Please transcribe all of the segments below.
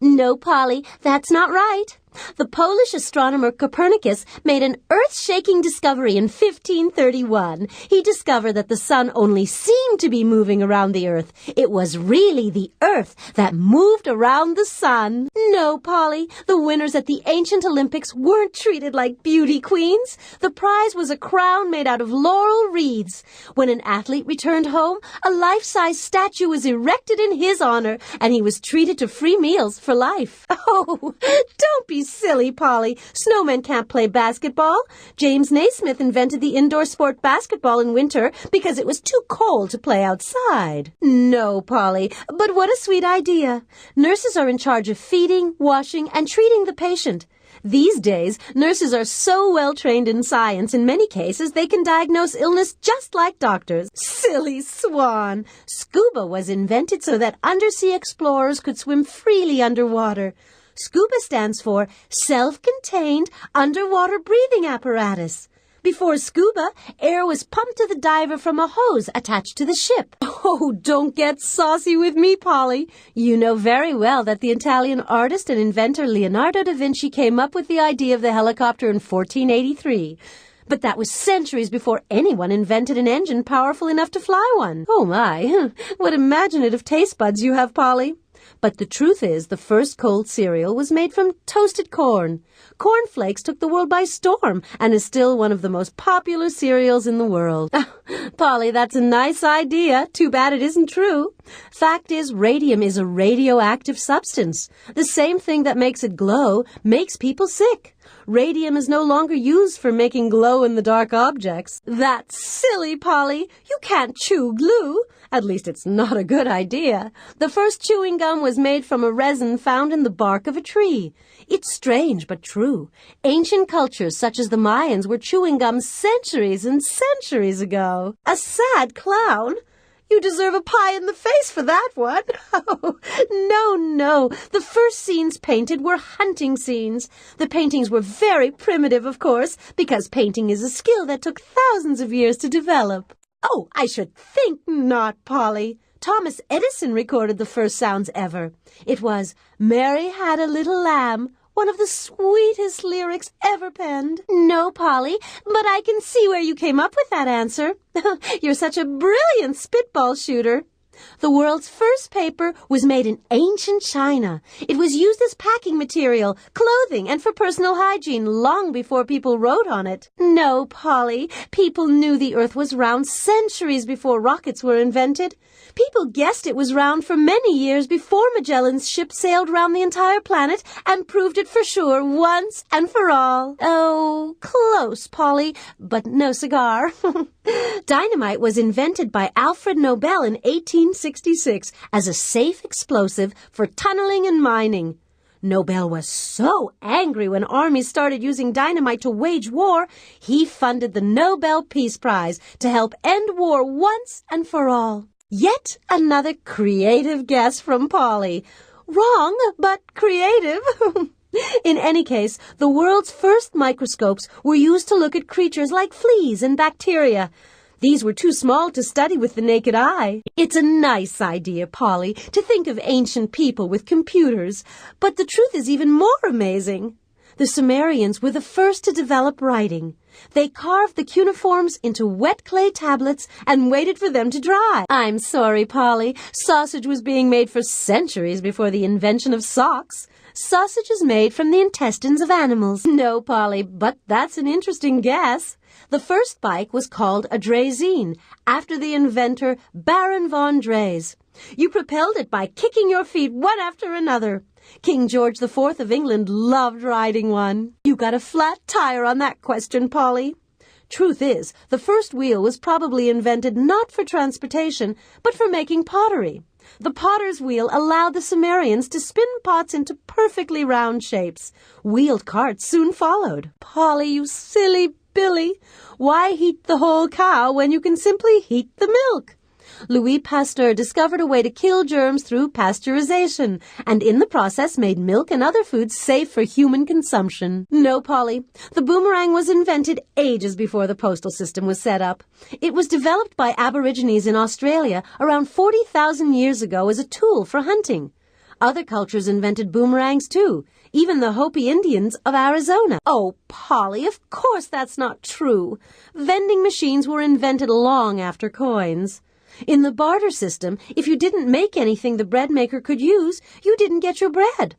No, Polly, that's not right. The Polish astronomer Copernicus made an earth-shaking discovery in 1531. He discovered that the sun only seemed to be moving around the earth. It was really the earth that moved around the sun. No, Polly, the winners at the ancient Olympics weren't treated like beauty queens. The prize was a crown made out of laurel wreaths. When an athlete returned home, a life-size statue was erected in his honor, and he was treated to free meals for life. Oh, don't be silly, Polly. Snowmen can't play basketball. James Naismith invented the indoor sport basketball in winter because it was too cold to play outside. No, Polly, but what a sweet idea. Nurses are in charge of feeding, washing, and treating the patient. These days, nurses are so well trained in science, in many cases, they can diagnose illness just like doctors. Silly swan! Scuba was invented so that undersea explorers could swim freely underwater. Scuba stands for Self-Contained Underwater Breathing Apparatus. Before scuba, air was pumped to the diver from a hose attached to the ship. Oh, don't get saucy with me, Polly. You know very well that the Italian artist and inventor Leonardo da Vinci came up with the idea of the helicopter in 1483. But that was centuries before anyone invented an engine powerful enough to fly one. Oh, my. What imaginative taste buds you have, Polly. But the truth is, the first cold cereal was made from toasted corn. Cornflakes took the world by storm and is still one of the most popular cereals in the world. Polly, that's a nice idea. Too bad it isn't true. Fact is, radium is a radioactive substance. The same thing that makes it glow makes people sick. Radium is no longer used for making glow-in-the-dark objects. That's silly, Polly. You can't chew glue. At least it's not a good idea. The first chewing gum was made from a resin found in the bark of a tree. It's strange but true. Ancient cultures such as the Mayans were chewing gum centuries and centuries ago. A sad clown? You deserve a pie in the face for that one. Oh, no. The first scenes painted were hunting scenes. The paintings were very primitive, of course, because painting is a skill that took thousands of years to develop. Oh, I should think not, Polly. Thomas Edison recorded the first sounds ever. It was, "Mary had a little lamb," one of the sweetest lyrics ever penned. No, Polly, but I can see where you came up with that answer. You're such a brilliant spitball shooter. The world's first paper was made in ancient China. It was used as packing material, clothing, and for personal hygiene long before people wrote on it. No, Polly, people knew the earth was round centuries before rockets were invented. People guessed it was round for many years before Magellan's ship sailed round the entire planet and proved it for sure once and for all. Oh, close, Polly, but no cigar. Dynamite was invented by Alfred Nobel in 1866 as a safe explosive for tunneling and mining. Nobel was so angry when armies started using dynamite to wage war, he funded the Nobel Peace Prize to help end war once and for all. Yet another creative guess from Polly. Wrong, but creative. In any case, the world's first microscopes were used to look at creatures like fleas and bacteria. These were too small to study with the naked eye. It's a nice idea, Polly, to think of ancient people with computers, but the truth is even more amazing. The Sumerians were the first to develop writing. They carved the cuneiforms into wet clay tablets and waited for them to dry. I'm sorry, Polly. Sausage was being made for centuries before the invention of socks. Sausage is made from the intestines of animals. No, Polly, but that's an interesting guess. The first bike was called a draisine, after the inventor Baron von Dreis. You propelled it by kicking your feet one after another. King George IV of England loved riding one. You got a flat tire on that question, Polly. Truth is, the first wheel was probably invented not for transportation, but for making pottery. The potter's wheel allowed the Sumerians to spin pots into perfectly round shapes. Wheeled carts soon followed. Polly, you silly Billy, why heat the whole cow when you can simply heat the milk? Louis Pasteur discovered a way to kill germs through pasteurization, and in the process made milk and other foods safe for human consumption. No, Polly, the boomerang was invented ages before the postal system was set up. It was developed by Aborigines in Australia around 40,000 years ago as a tool for hunting. Other cultures invented boomerangs, too, even the Hopi Indians of Arizona. Oh, Polly, of course that's not true. Vending machines were invented long after coins. In the barter system, if you didn't make anything the bread maker could use, you didn't get your bread.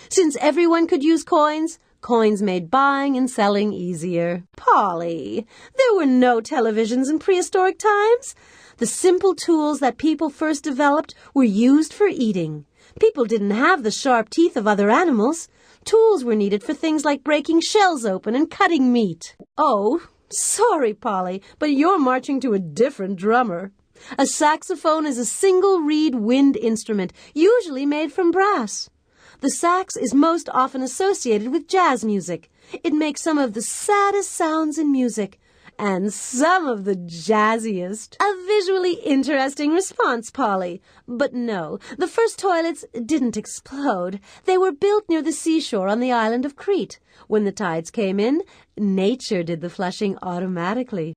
Since everyone could use coins, coins made buying and selling easier. Polly, there were no televisions in prehistoric times. The simple tools that people first developed were used for eating. People didn't have the sharp teeth of other animals. Tools were needed for things like breaking shells open and cutting meat. Oh, sorry, Polly, but you're marching to a different drummer. A saxophone is a single-reed wind instrument, usually made from brass. The sax is most often associated with jazz music. It makes some of the saddest sounds in music, and some of the jazziest. A visually interesting response, Polly. But no, the first toilets didn't explode. They were built near the seashore on the island of Crete. When the tides came in, nature did the flushing automatically.